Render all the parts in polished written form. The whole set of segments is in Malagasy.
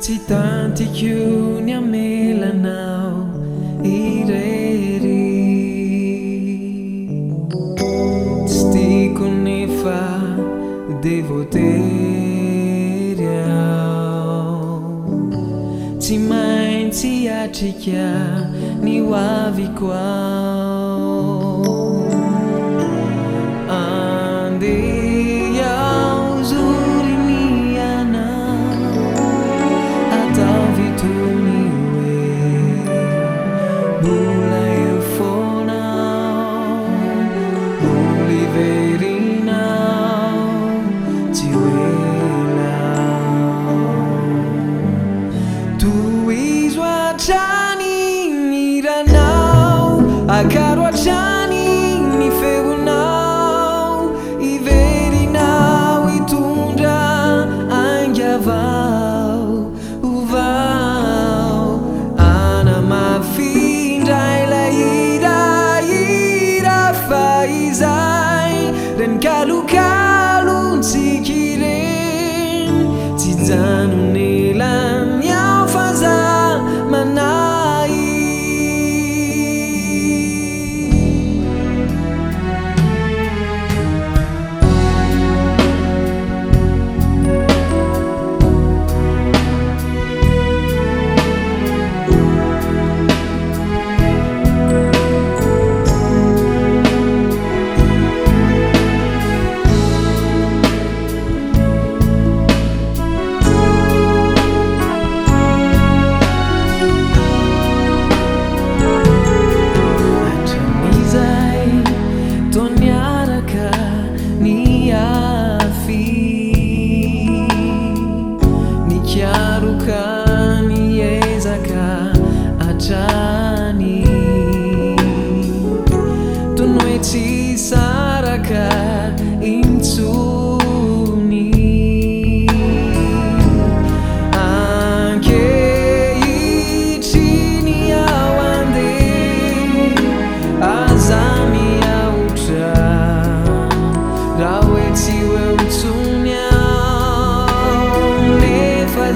Ti tanti chiuni a me la nau ireri Sti con ne fa devo Ti main ti achikia ni wavi kwao Ande ya uzuri ni ana Atavi tu niwe Bula eufona Uliverina Tiwela Chani mira now, acaro a Chani mi fego now, I veri now I tundra angia vau, uvau, ana ma finda la ira faizai, ren kalu tikiren, tizanu nelan miau faza. Chiaruka niezaka achani tu noiti saraka insuni anche ichini awande azami aucha raweti weutunya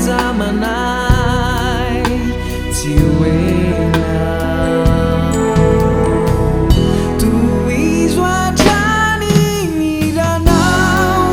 Zamanai Tiwela Tu is what Johnny mira now